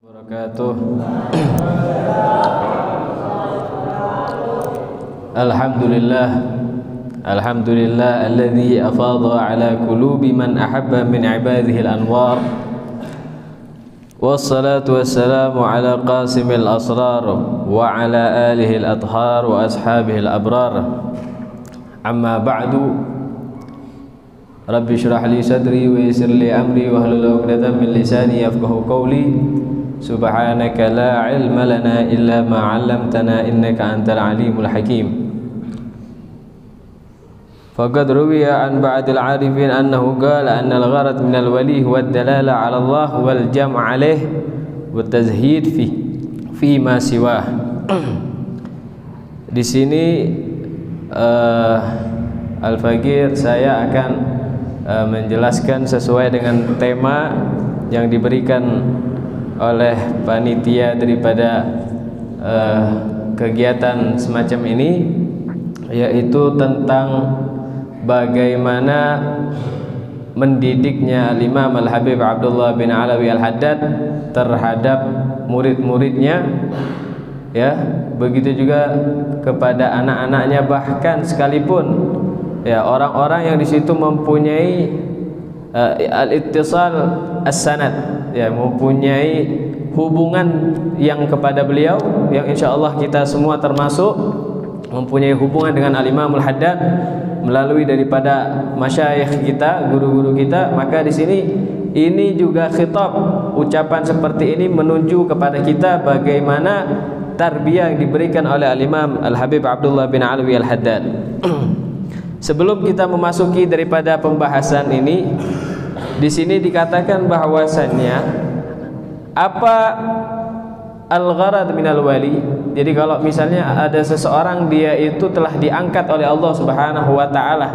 Wabarakatuh. Alhamdulillah alladzi afadha ala qulubi man ahabba min ibadihi al-anwar. Wassalatu wassalamu ala qasimil asrar wa ala alihi al-athhar wa ashabihi al-abrar. Amma ba'du. Rabbi shrah li sadri wa yassir li amri wa hlul 'uqdatam min lisani yafqahu qawli. Subhanaka la ilma lana illa ma 'allamtana innaka antal alimul hakim. Faqad ruwiya an ba'dil 'arifin annahu qala anna al-gharad min al-wali huwa ad-dalala 'ala Allah wal jam' 'alayhi wa tazhid fi ma siwah. Di sini Al-Faqir saya akan menjelaskan sesuai dengan tema yang diberikan oleh panitia daripada kegiatan semacam ini, yaitu tentang bagaimana mendidiknya Imam Al-Habib Abdullah bin Alawi Al-Haddad terhadap murid-muridnya, ya, begitu juga kepada anak-anaknya, bahkan sekalipun ya orang-orang yang di situ mempunyai al-ittisal as-sanad, ya, mempunyai hubungan yang kepada beliau, yang insyaallah kita semua termasuk mempunyai hubungan dengan Al-Imam Al-Haddad melalui daripada masyayikh kita, guru-guru kita. Maka di sini ini juga khitab, ucapan seperti ini menuju kepada kita bagaimana tarbiyah yang diberikan oleh Al-Imam Al-Habib Abdullah bin Alawi Al-Haddad. Sebelum kita memasuki daripada pembahasan ini, di sini dikatakan bahwasannya apa al-gharad minal wali. Jadi kalau misalnya ada seseorang dia itu telah diangkat oleh Allah Subhanahu wa taala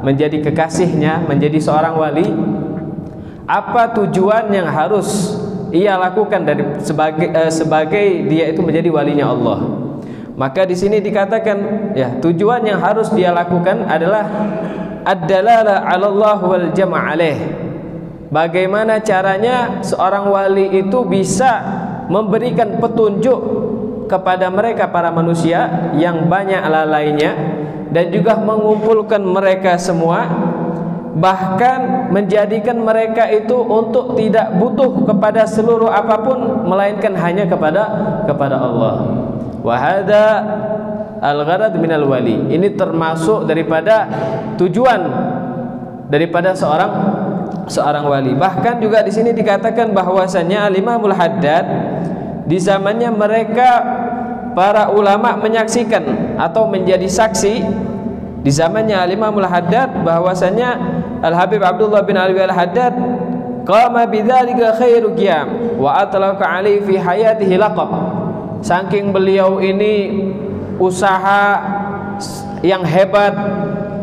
menjadi kekasihnya, menjadi seorang wali, apa tujuan yang harus ia lakukan dari sebagai dia itu menjadi walinya Allah? Maka di sini dikatakan, ya, tujuan yang harus dia lakukan adalah ad-dalala 'ala Allah wal jam' 'alaih. Bagaimana caranya seorang wali itu bisa memberikan petunjuk kepada mereka para manusia yang banyak lalainya, dan juga mengumpulkan mereka semua, bahkan menjadikan mereka itu untuk tidak butuh kepada seluruh apapun melainkan hanya kepada Allah. Wa hadza al-gharad minal wali. Ini termasuk daripada tujuan daripada seorang wali. Bahkan juga di sini dikatakan bahwasannya Al-Imamul Haddad di zamannya mereka para ulama menyaksikan atau menjadi saksi di zamannya Al-Imamul Haddad bahwasannya Al-Habib Abdullah bin Alawi Al-Haddad qama bidzalika khairu qiyam wa atlaqa alaihi fi hayatihi laqab. Saking beliau ini usaha yang hebat,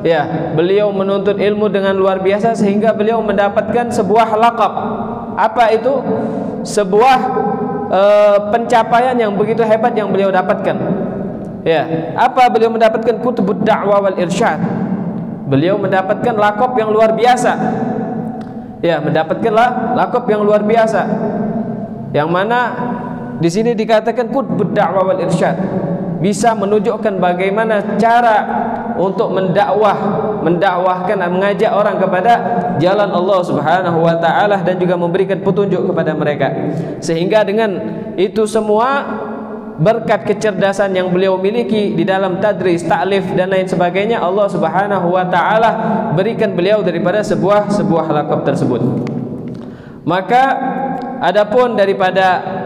ya, beliau menuntut ilmu dengan luar biasa sehingga beliau mendapatkan sebuah laqab. Apa itu? Sebuah pencapaian yang begitu hebat yang beliau dapatkan. Ya, apa beliau mendapatkan? Kutubud Da'wah wal Irsyad. Beliau mendapatkan laqab yang luar biasa. Ya, mendapatkan laqab yang luar biasa. Yang mana di sini dikatakan Kutubud Da'wah wal Irsyad, bisa menunjukkan bagaimana cara untuk mendakwahkan dan mengajak orang kepada jalan Allah Subhanahu wa taala, dan juga memberikan petunjuk kepada mereka. Sehingga dengan itu semua, berkat kecerdasan yang beliau miliki di dalam tadris, ta'lif dan lain sebagainya, Allah Subhanahu wa taala berikan beliau daripada sebuah laqab tersebut. Maka adapun daripada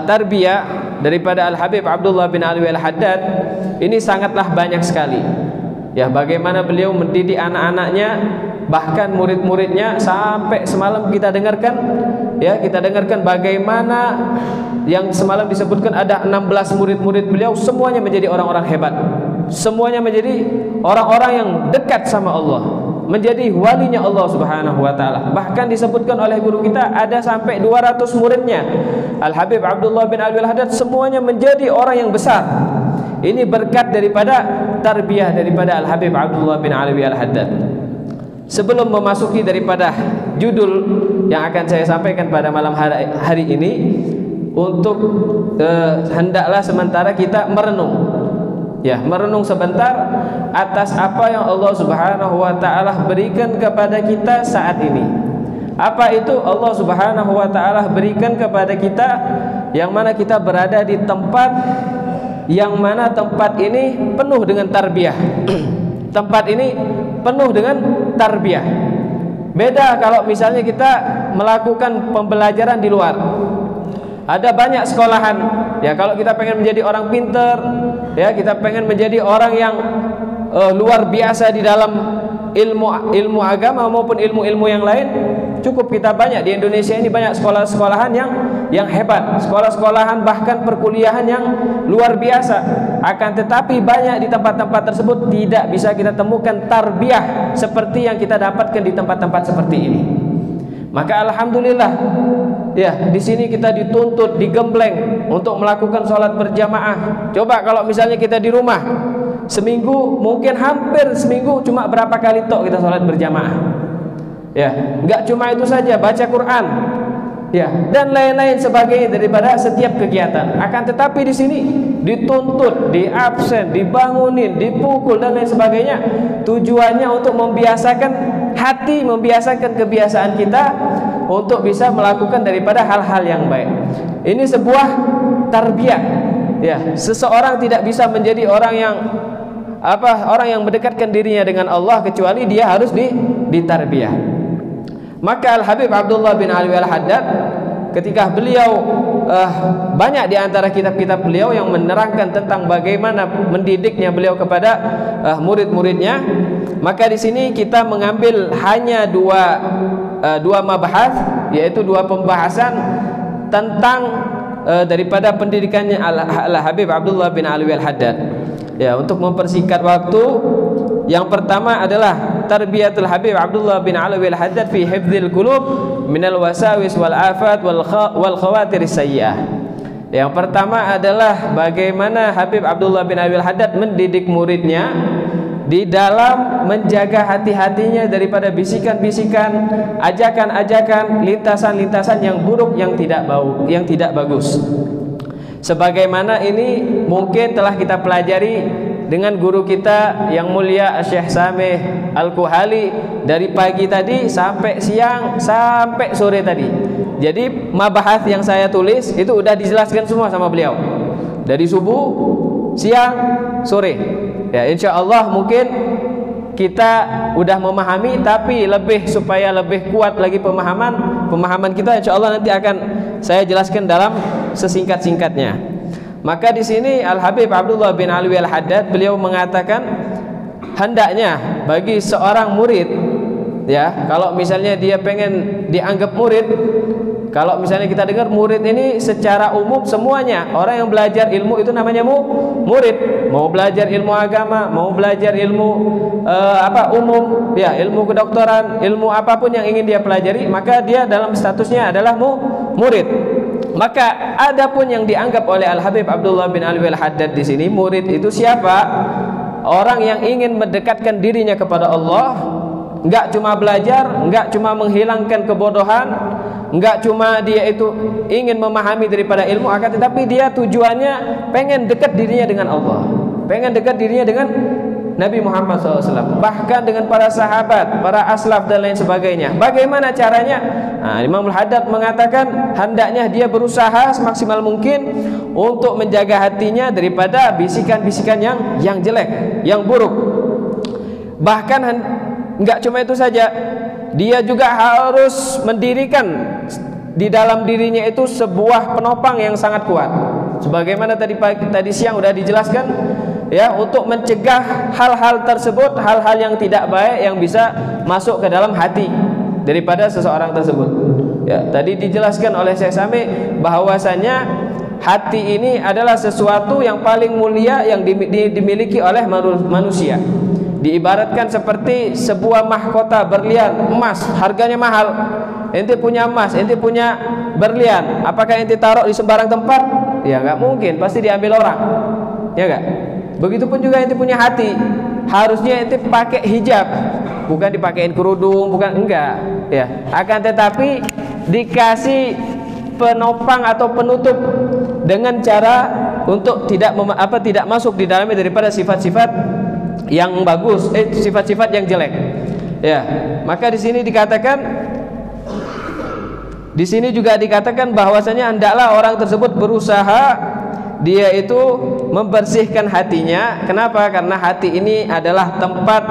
tarbiyah daripada Al-Habib Abdullah bin Alawi Al-Haddad ini sangatlah banyak sekali, ya, bagaimana beliau mendidik anak-anaknya, bahkan murid-muridnya, sampai semalam kita dengarkan, ya, kita dengarkan bagaimana yang semalam disebutkan ada 16 murid-murid beliau, semuanya menjadi orang-orang hebat, semuanya menjadi orang-orang yang dekat sama Allah, menjadi walinya Allah Subhanahu wa taala. Bahkan disebutkan oleh guru kita ada sampai 200 muridnya Al-Habib Abdullah bin Alawi Al-Haddad semuanya menjadi orang yang besar. Ini berkat daripada tarbiyah daripada Al-Habib Abdullah bin Alawi Al-Haddad. Sebelum memasuki daripada judul yang akan saya sampaikan pada malam hari ini, untuk hendaklah sementara kita merenung. Ya, merenung sebentar atas apa yang Allah Subhanahu wa taala berikan kepada kita saat ini. Apa itu Allah Subhanahu wa taala berikan kepada kita, yang mana kita berada di tempat yang mana tempat ini penuh dengan tarbiyah. Tempat ini penuh dengan tarbiyah. Beda kalau misalnya kita melakukan pembelajaran di luar. Ada banyak sekolahan, ya kalau kita pengen menjadi orang pinter, ya kita pengen menjadi orang yang luar biasa di dalam ilmu agama maupun ilmu-ilmu yang lain, cukup kita banyak di Indonesia ini banyak sekolah-sekolahan yang hebat, sekolah-sekolahan bahkan perkuliahan yang luar biasa. Akan tetapi banyak di tempat-tempat tersebut tidak bisa kita temukan tarbiyah seperti yang kita dapatkan di tempat-tempat seperti ini. Maka alhamdulillah, ya di sini kita dituntut, digembleng untuk melakukan sholat berjamaah. Coba kalau misalnya kita di rumah seminggu, mungkin hampir seminggu cuma berapa kali tok kita sholat berjamaah. Ya, nggak cuma itu saja, baca Quran, ya dan lain-lain sebagainya daripada setiap kegiatan. Akan tetapi di sini dituntut, diabsen, dibangunin, dipukul dan lain sebagainya. Tujuannya untuk membiasakan hati, membiasakan kebiasaan kita untuk bisa melakukan daripada hal-hal yang baik. Ini sebuah tarbiyah. Ya, seseorang tidak bisa menjadi orang yang mendekatkan dirinya dengan Allah kecuali dia harus ditarbiyah. Maka Al-Habib Abdullah bin Alwi Al-Haddad ketika beliau banyak di antara kitab-kitab beliau yang menerangkan tentang bagaimana mendidiknya beliau kepada murid-muridnya, maka di sini kita mengambil hanya dua mabahas, yaitu dua pembahasan tentang daripada pendidikannya Al-Habib Abdullah bin Alwi Al-Haddad. Ya, untuk mempersingkat waktu, yang pertama adalah tarbiyatul Habib Abdullah bin Alwi Al-Haddad fi hifdzil qulub minal wasawis wal afat wal khawatir sayyi'ah. Yang pertama adalah bagaimana Habib Abdullah bin Alwi Al-Haddad mendidik muridnya di dalam menjaga hati-hatinya daripada bisikan-bisikan, ajakan-ajakan, lintasan-lintasan yang buruk, yang tidak bagus. Sebagaimana ini mungkin telah kita pelajari dengan guru kita yang mulia Syekh Sameh Al-Kuhali dari pagi tadi sampai siang sampai sore tadi. Jadi mabahas yang saya tulis itu udah dijelaskan semua sama beliau dari subuh, siang, sore. Ya, insya Allah mungkin kita udah memahami, tapi supaya lebih kuat lagi pemahaman kita, insya Allah nanti akan saya jelaskan dalam sesingkat-singkatnya. Maka di sini Al-Habib Abdullah bin Alwi Al-Haddad beliau mengatakan hendaknya bagi seorang murid, ya kalau misalnya dia pengen dianggap murid, kalau misalnya kita dengar murid ini secara umum semuanya orang yang belajar ilmu itu namanya murid. Mau belajar ilmu agama, mau belajar ilmu umum, ya ilmu kedokteran, ilmu apapun yang ingin dia pelajari, maka dia dalam statusnya adalah murid. Maka adapun yang dianggap oleh Al-Habib Abdullah bin Alwi Al-Haddad di sini, murid itu siapa? Orang yang ingin mendekatkan dirinya kepada Allah, enggak cuma belajar, enggak cuma menghilangkan kebodohan, enggak cuma dia itu ingin memahami daripada ilmu, akan tetapi dia tujuannya pengen dekat dirinya dengan Allah, pengen dekat dirinya dengan Nabi Muhammad SAW, bahkan dengan para sahabat, para aslaf dan lain sebagainya. Bagaimana caranya? Nah, Imam Al-Haddad mengatakan hendaknya dia berusaha semaksimal mungkin untuk menjaga hatinya daripada bisikan-bisikan yang jelek, yang buruk. Bahkan enggak cuma itu saja, dia juga harus mendirikan di dalam dirinya itu sebuah penopang yang sangat kuat. Sebagaimana tadi siang sudah dijelaskan, ya, untuk mencegah hal-hal tersebut, hal-hal yang tidak baik yang bisa masuk ke dalam hati daripada seseorang tersebut. Ya, tadi dijelaskan oleh Syekh Sami bahwasanya hati ini adalah sesuatu yang paling mulia yang dimiliki oleh manusia. Diibaratkan seperti sebuah mahkota berlian emas, harganya mahal. Ente punya emas, ente punya berlian, apakah ente taruh di sembarang tempat? Ya nggak mungkin, pasti diambil orang, ya nggak? Begitupun juga ente punya hati, harusnya ente pakai hijab, bukan dipakein kerudung, bukan, enggak, ya. Akan tetapi dikasih penopang atau penutup dengan cara untuk tidak masuk di dalamnya daripada sifat-sifat yang bagus, sifat-sifat yang jelek. Ya, maka di sini juga dikatakan bahwasanya hendaklah orang tersebut berusaha dia itu membersihkan hatinya. Kenapa? Karena hati ini adalah tempat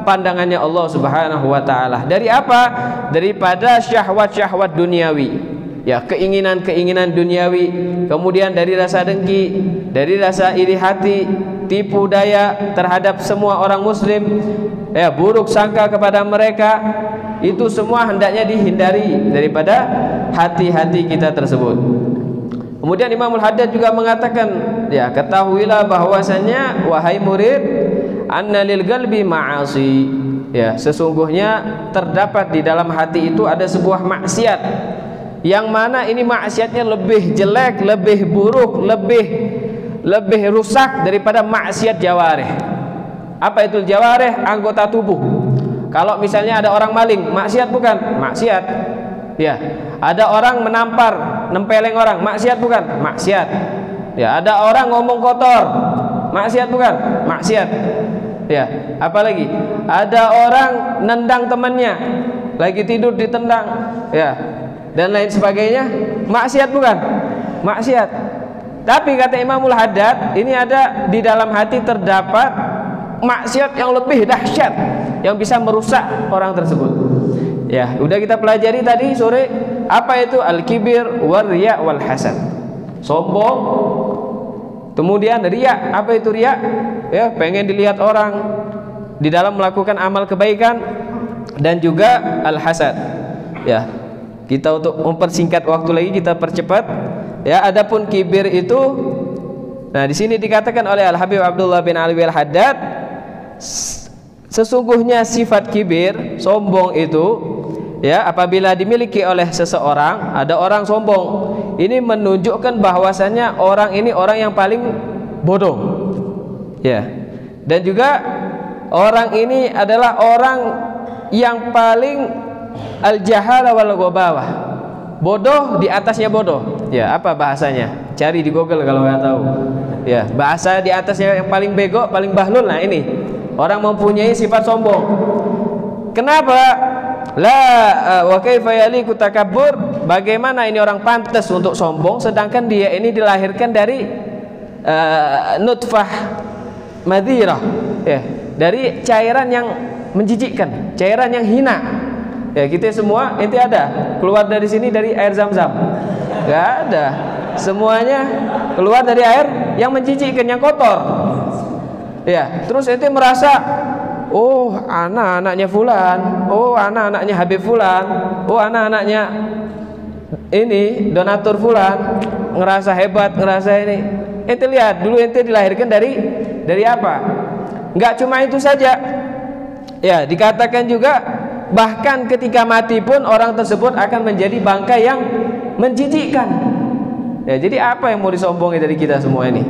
pandangannya Allah Subhanahu wa taala. Dari apa? Daripada syahwat-syahwat duniawi. Ya, keinginan-keinginan duniawi, kemudian dari rasa dengki, dari rasa iri hati, tipu daya terhadap semua orang muslim, ya, buruk sangka kepada mereka. Itu semua hendaknya dihindari daripada hati-hati kita tersebut. Kemudian Imamul Haddad juga mengatakan, ya, ketahuilah bahwasanya wahai murid, anna lil qalbi ma'asi. Ya, sesungguhnya terdapat di dalam hati itu ada sebuah maksiat, yang mana ini maksiatnya lebih jelek, lebih buruk, lebih rusak daripada maksiat jawarih. Apa itu jawarih? Anggota tubuh. Kalau misalnya ada orang maling, maksiat bukan? Maksiat. Ya, ada orang menampar, nempeleng orang, maksiat bukan? Maksiat. Ya, ada orang ngomong kotor, maksiat bukan? Maksiat. Ya, apalagi ada orang nendang temannya, lagi tidur ditendang, ya, dan lain sebagainya, maksiat bukan? Maksiat. Tapi kata Imamul Haddad, ini ada di dalam hati terdapat maksiat yang lebih dahsyat, yang bisa merusak orang tersebut. Ya, udah kita pelajari tadi sore, apa itu al-kibir war riya wal hasad. Sombong, kemudian riya. Apa itu riya? Ya, pengen dilihat orang di dalam melakukan amal kebaikan, dan juga al-hasad. Ya, kita untuk mempersingkat waktu lagi kita percepat. Ya, adapun kibir itu, nah di sini dikatakan oleh Al-Habib Abdullah bin Ali Al-Haddad, sesungguhnya sifat kibir, sombong itu, ya, apabila dimiliki oleh seseorang, ada orang sombong, ini menunjukkan bahwasanya orang ini orang yang paling bodoh. Ya. Dan juga orang ini adalah orang yang paling al-jahala wal ghobawah. Bodoh di atasnya bodoh. Ya, apa bahasanya? Cari di Google kalau nggak tahu. Ya, bahasa di atasnya yang paling bego, paling bahlul. Nah, ini orang mempunyai sifat sombong. Kenapa? La wa kaifa yaliku takabbur? Bagaimana ini orang pantas untuk sombong sedangkan dia ini dilahirkan dari nutfah madhirah, ya, dari cairan yang menjijikkan, cairan yang hina. Ya, kita semua ente ada keluar dari sini dari air zam-zam? Gak ada. Semuanya keluar dari air yang menjijikkan, yang kotor. Ya, terus ente merasa, oh, anak-anaknya fulan, oh, anak-anaknya Habib fulan, oh, anak-anaknya ini donatur fulan, ngerasa hebat, ngerasa ini. Ente lihat dulu, ente dilahirkan dari apa? Enggak cuma itu saja. Ya, dikatakan juga bahkan ketika mati pun orang tersebut akan menjadi bangkai yang menjijikkan. Ya, jadi apa yang mau disombongi dari kita semua ini?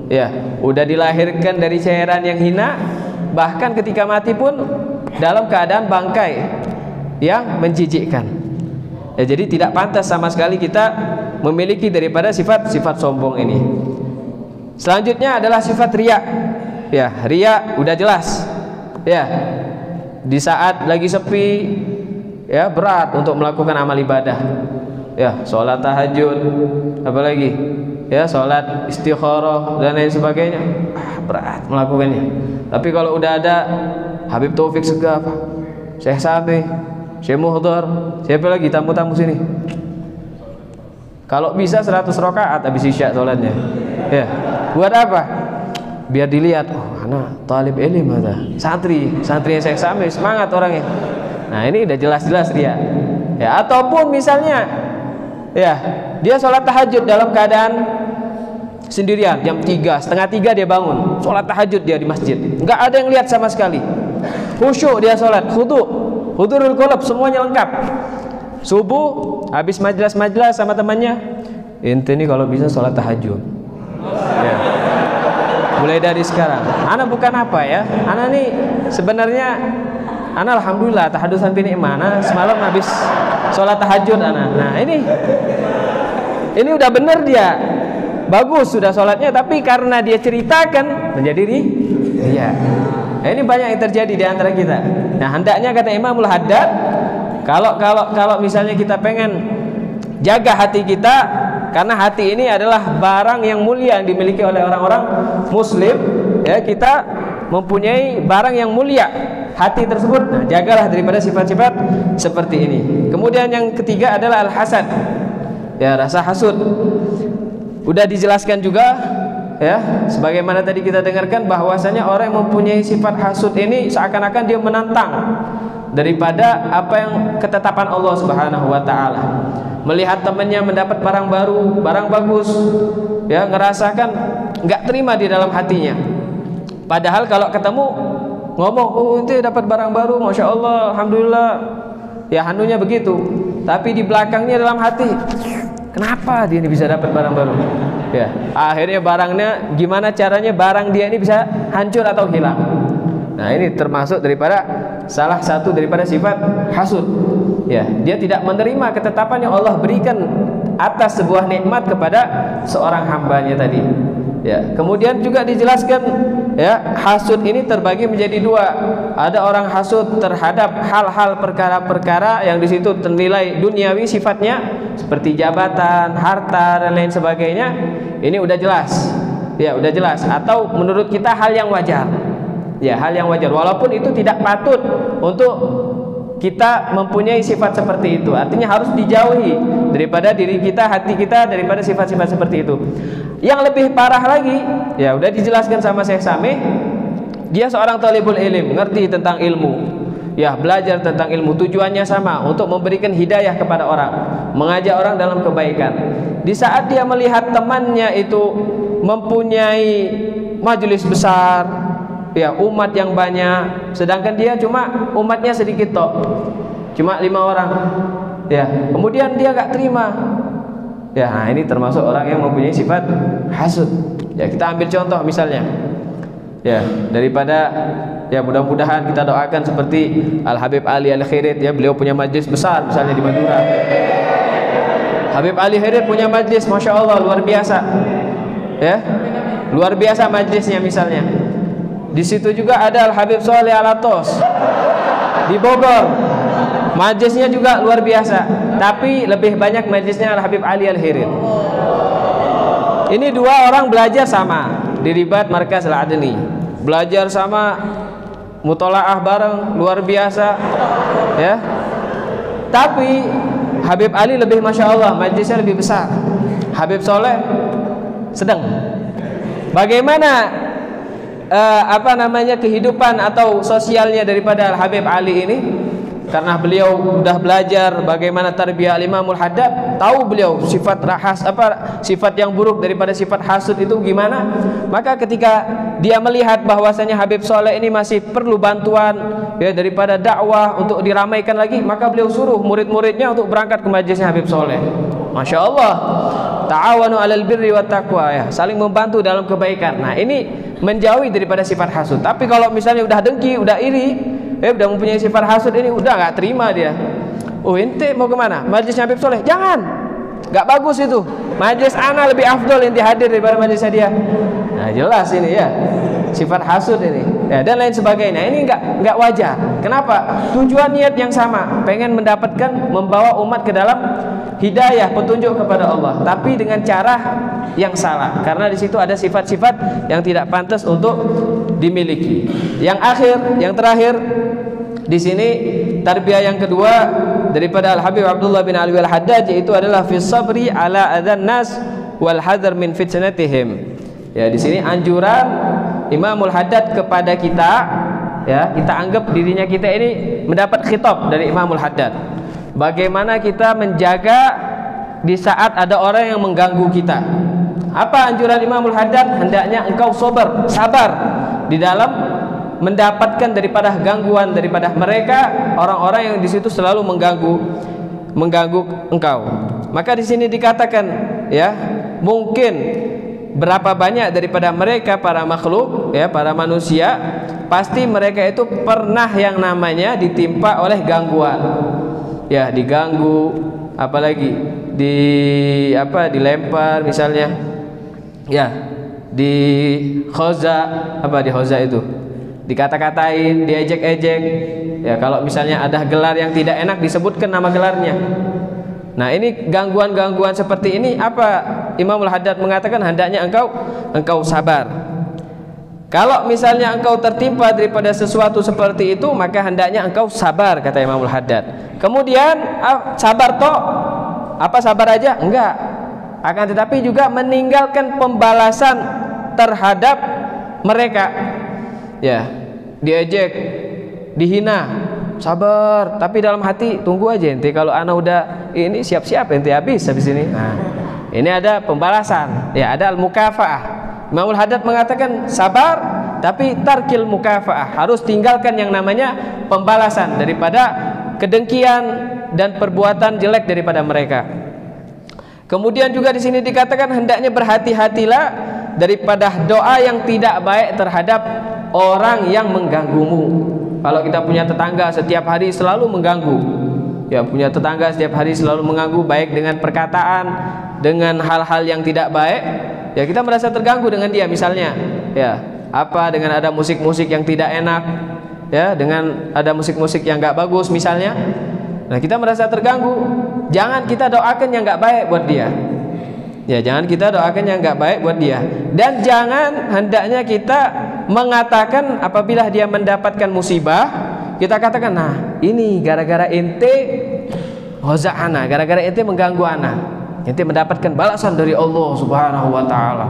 Ya, udah dilahirkan dari cairan yang hina, bahkan ketika mati pun dalam keadaan bangkai yang menjijikkan. Ya, jadi tidak pantas sama sekali kita memiliki daripada sifat-sifat sombong ini. Selanjutnya adalah sifat riya. Ya, riya udah jelas. Ya, di saat lagi sepi, ya, berat untuk melakukan amal ibadah. Ya, sholat tahajud, apalagi, ya, sholat istikharah dan lain sebagainya, berat melakukannya. Tapi kalau udah ada Habib Taufik Segaf, Syekh Sabi, Syekh Muhdar, siapa lagi tamu-tamu sini, kalau bisa 100 rakaat habis isya sholatnya. Ya, buat apa? Biar dilihat, oh, anak talib ilm ada, santri Syekh Sabi, semangat orangnya. Nah, ini udah jelas-jelas dia. Ya, ataupun misalnya, ya, dia sholat tahajud dalam keadaan sendirian, jam 3, setengah 3 dia bangun, sholat tahajud dia di masjid, nggak ada yang lihat sama sekali, khusyuk dia sholat, hudurul qalb, semuanya lengkap. Subuh habis majlis sama temannya, ente nih kalau bisa sholat tahajud. Ya, mulai dari sekarang. Ana bukan apa ya, ana nih sebenarnya ana alhamdulillah tahajud sampai nikmah. Ana semalam habis sholat tahajud ana. Nah, ini Ini udah bener dia, bagus sudah sholatnya, tapi karena dia ceritakan menjadi ria. Nah, ini banyak yang terjadi di antara kita. Nah, hendaknya kata Imamul Haddad, kalau misalnya kita pengen jaga hati kita, karena hati ini adalah barang yang mulia yang dimiliki oleh orang-orang muslim, ya, kita mempunyai barang yang mulia, hati tersebut. Nah, jagalah daripada sifat-sifat seperti ini. Kemudian yang ketiga adalah al-hasad, ya, rasa hasud. Udah dijelaskan juga, ya, sebagaimana tadi kita dengarkan bahwasanya orang yang mempunyai sifat hasud ini seakan-akan dia menantang daripada apa yang ketetapan Allah Subhanahu wa taala. Melihat temannya mendapat barang baru, barang bagus, ya, ngerasakan nggak terima di dalam hatinya. Padahal kalau ketemu ngomong, oh itu dapat barang baru, masya Allah, alhamdulillah, ya, hanunya begitu. Tapi di belakangnya dalam hati, kenapa dia ini bisa dapat barang baru? Ya, akhirnya barangnya, gimana caranya barang dia ini bisa hancur atau hilang? Nah, ini termasuk daripada salah satu daripada sifat hasud. Ya, dia tidak menerima ketetapan yang Allah berikan atas sebuah nikmat kepada seorang hambanya tadi. Ya, kemudian juga dijelaskan, ya, hasud ini terbagi menjadi dua. Ada orang hasud terhadap hal-hal perkara-perkara yang di situ ternilai duniawi sifatnya, seperti jabatan, harta dan lain sebagainya. Ini udah jelas, ya, udah jelas. Atau menurut kita hal yang wajar, ya, hal yang wajar. Walaupun itu tidak patut untuk kita mempunyai sifat seperti itu. Artinya harus dijauhi daripada diri kita, hati kita, daripada sifat-sifat seperti itu. Yang lebih parah lagi, ya, udah dijelaskan sama Syekh Samih, dia seorang talibul ilm, ngerti tentang ilmu, ya, belajar tentang ilmu, tujuannya sama, untuk memberikan hidayah kepada orang, mengajak orang dalam kebaikan. Di saat dia melihat temannya itu mempunyai majelis besar, ya, umat yang banyak, sedangkan dia cuma umatnya sedikit toh, cuma 5 orang, ya, kemudian dia gak terima, ya. Nah, ini termasuk orang yang mempunyai sifat hasud. Ya, kita ambil contoh misalnya, ya, daripada, ya, mudah-mudahan kita doakan seperti Al Habib Ali Al Khairit, ya, beliau punya majlis besar misalnya di Madura. Habib Ali Khairit punya majlis, masya Allah, luar biasa, ya, luar biasa majlisnya misalnya. Di situ juga ada Al Habib Sholeh Al Atos di Bogor, majlisnya juga luar biasa. Tapi lebih banyak majlisnya Al Habib Ali Al Khairit. Ini dua orang belajar sama di Ribat Markaz Al Adni, belajar sama, mutolaah bareng, luar biasa, ya. Tapi Habib Ali lebih masya Allah, majlisnya lebih besar. Habib Sholeh sedang. Bagaimana kehidupan atau sosialnya daripada Al Habib Ali ini? Karena beliau sudah belajar bagaimana tarbiyah Imamul Haddad, tahu beliau sifat yang buruk daripada sifat hasud itu gimana. Maka ketika dia melihat bahwasanya Habib Sholeh ini masih perlu bantuan, ya, daripada dakwah untuk diramaikan lagi, maka beliau suruh murid-muridnya untuk berangkat ke majlisnya Habib Sholeh. Masya Allah, ta'awanu 'alal birri wat taqwa, ya, saling membantu dalam kebaikan. Nah, ini menjauhi daripada sifat hasud. Tapi kalau misalnya udah dengki, udah iri, udah mempunyai sifat hasud ini, udah gak terima dia. Oh, ente mau kemana? Majlisnya Habib Sholeh? Jangan, gak bagus itu. Majlis ana lebih afdol ente hadir daripada majlisnya dia. Nah, jelas ini, ya, sifat hasud ini, ya, dan lain sebagainya. Ini nggak wajar. Kenapa? Tujuan niat yang sama, pengen mendapatkan, membawa umat ke dalam hidayah, petunjuk kepada Allah, tapi dengan cara yang salah, karena di situ ada sifat-sifat yang tidak pantas untuk dimiliki. Yang terakhir di sini tarbiyah yang kedua daripada Al Habib Abdullah bin Alwi Al Haddad, yaitu adalah fi sabri ala adzan nas wal hadar min fitnatihim. Ya, di sini anjuran Imamul Haddad kepada kita, ya, kita anggap dirinya kita ini mendapat khitab dari Imamul Haddad. Bagaimana kita menjaga di saat ada orang yang mengganggu kita. Apa anjuran Imamul Haddad? Hendaknya engkau sabar di dalam mendapatkan daripada gangguan daripada mereka, orang-orang yang di situ selalu mengganggu engkau. Maka di sini dikatakan, ya, mungkin berapa banyak daripada mereka para makhluk, ya, para manusia, pasti mereka itu pernah yang namanya ditimpa oleh gangguan, ya, diganggu, apalagi dilempar misalnya, ya, di khoza, di khoza itu dikata-katain, diejek-ejek. Ya, kalau misalnya ada gelar yang tidak enak disebutkan nama gelarnya. Nah, ini gangguan-gangguan seperti ini, apa Imamul Haddad mengatakan hendaknya engkau sabar. Kalau misalnya engkau tertimpa daripada sesuatu seperti itu, maka hendaknya engkau sabar, kata Imamul Haddad. Kemudian sabar toh, apa sabar aja? Enggak. Akan tetapi juga meninggalkan pembalasan terhadap mereka. Ya, diejek, dihina, sabar, tapi dalam hati tunggu aja ente, kalau ana udah ini siap-siap ente habis ini. Nah, ini ada pembalasan, ya, ada al-mukafaah. Imamul Haddad mengatakan sabar, tapi tarkil mukafaah, harus tinggalkan yang namanya pembalasan daripada kedengkian dan perbuatan jelek daripada mereka. Kemudian juga di sini dikatakan hendaknya berhati-hatilah daripada doa yang tidak baik terhadap orang yang mengganggumu. Kalau kita punya tetangga setiap hari selalu mengganggu, ya, punya tetangga setiap hari selalu mengganggu, baik dengan perkataan, dengan hal-hal yang tidak baik, ya, kita merasa terganggu dengan dia misalnya, ya, dengan ada musik-musik yang tidak enak, ya, dengan ada musik-musik yang nggak bagus misalnya. Nah, kita merasa terganggu, jangan kita doakan yang nggak baik buat dia. Ya, jangan kita doakan yang nggak baik buat dia. Dan jangan hendaknya kita mengatakan apabila dia mendapatkan musibah, kita katakan, nah ini gara-gara ente hoza'ana, gara-gara ente mengganggu ana, ente mendapatkan balasan dari Allah Subhanahu wa ta'ala.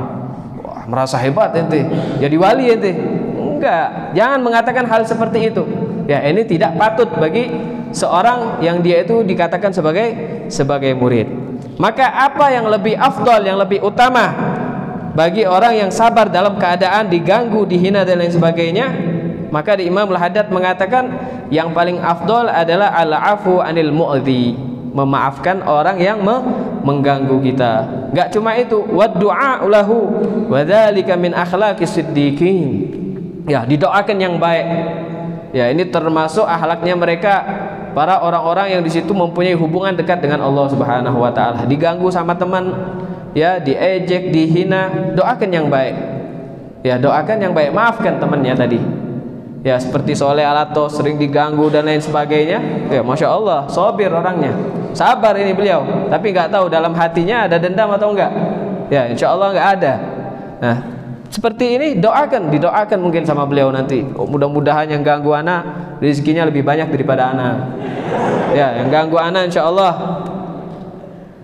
Wah, merasa hebat ente, jadi wali ente. Enggak, jangan mengatakan hal seperti itu. Ya, ini tidak patut bagi seorang yang dia itu dikatakan sebagai murid. Maka apa yang lebih afdal, yang lebih utama bagi orang yang sabar dalam keadaan diganggu, dihina dan lain sebagainya? Maka di Imamul Haddad mengatakan yang paling afdal adalah al-afu anil mu'dhi, memaafkan orang yang mengganggu kita. Enggak cuma itu, wad du'a lahu wa dzalika min akhlaqis siddiqin. Ya, didoakan yang baik. Ya, ini termasuk akhlaknya mereka, para orang-orang yang di situ mempunyai hubungan dekat dengan Allah Subhanahu wa taala. Diganggu sama teman, ya, diejek, dihina, doakan yang baik. Ya, doakan yang baik, maafkan temannya tadi. Ya, seperti Soleh Alato sering diganggu dan lain sebagainya. Ya, Masya Allah, sabir orangnya, sabar ini beliau. Tapi nggak tahu dalam hatinya ada dendam atau enggak. Ya, insya Allah nggak ada. Nah, seperti ini didoakan mungkin sama beliau nanti. Oh, mudah-mudahan yang ganggu anak rezekinya lebih banyak daripada anak. Ya, yang ganggu anak insya Allah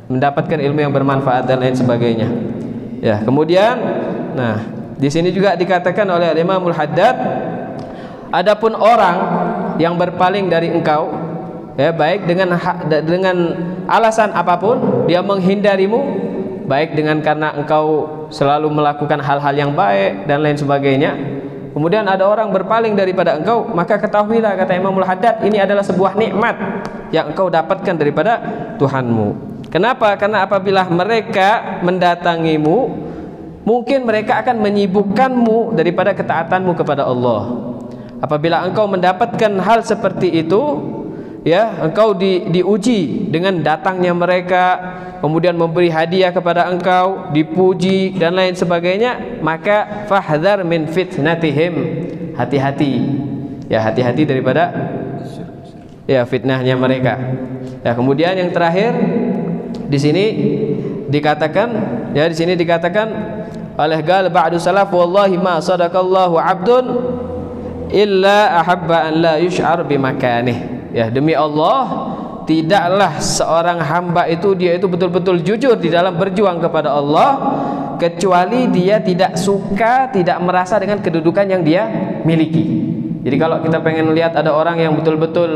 mendapatkan ilmu yang bermanfaat dan lain sebagainya. Ya, kemudian, nah, di sini juga dikatakan oleh Imamul Haddad, adapun orang yang berpaling dari engkau, ya, baik dengan alasan apapun, dia menghindarimu, baik dengan karena engkau selalu melakukan hal-hal yang baik dan lain sebagainya, kemudian ada orang berpaling daripada engkau, maka ketahuilah, kata Imamul Haddad, ini adalah sebuah nikmat yang engkau dapatkan daripada Tuhanmu. Kenapa? Karena apabila mereka mendatangimu, mungkin mereka akan menyibukkanmu daripada ketaatanmu kepada Allah. Apabila engkau mendapatkan hal seperti itu, ya, engkau diuji dengan datangnya mereka, kemudian memberi hadiah kepada engkau, dipuji dan lain sebagainya, maka fahdhar min fitnatihim, hati-hati, ya, hati-hati daripada, ya, fitnahnya mereka. Ya, kemudian yang terakhir di sini dikatakan, ya, di sini dikatakan oleh gal ba'du salaf, wallahi ma sadaqallahu 'abdun illa ahabba an la yush'ar bimakanih. Ya, demi Allah, tidaklah seorang hamba itu, dia itu betul-betul jujur di dalam berjuang kepada Allah, kecuali dia tidak suka, tidak merasa dengan kedudukan yang dia miliki. Jadi kalau kita pengen lihat ada orang yang betul-betul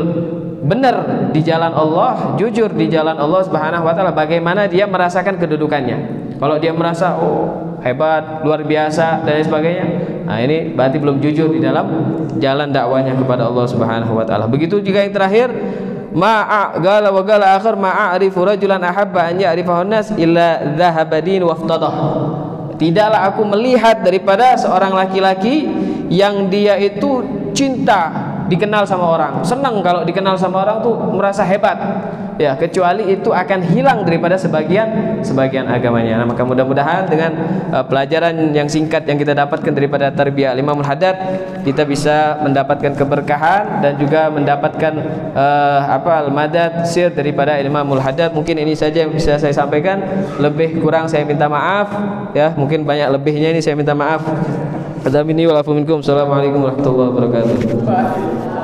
benar di jalan Allah, jujur di jalan Allah Subhanahu wa taala, bagaimana dia merasakan kedudukannya. Kalau dia merasa, oh, hebat, luar biasa dan lain sebagainya, nah, ini berarti belum jujur di dalam jalan dakwanya kepada Allah Subhanahu wa taala. Begitu juga yang terakhir, gala wa gala akhir ma'arifu rajulan ahabba an ya'rifahu an-nas illa dhahaba din waftadah. Tidaklah aku melihat daripada seorang laki-laki yang dia itu cinta dikenal sama orang, senang kalau dikenal sama orang tuh, merasa hebat, ya, kecuali itu akan hilang daripada sebagian agamanya. Nah, maka mudah-mudahan dengan pelajaran yang singkat yang kita dapatkan daripada tarbiyah Imamul Haddad, kita bisa mendapatkan keberkahan dan juga mendapatkan al-madad sir daripada Imamul Haddad. Mungkin ini saja yang bisa saya sampaikan. Lebih kurang saya minta maaf ya, mungkin banyak lebihnya ini saya minta maaf. Assalamualaikum warahmatullahi wabarakatuh.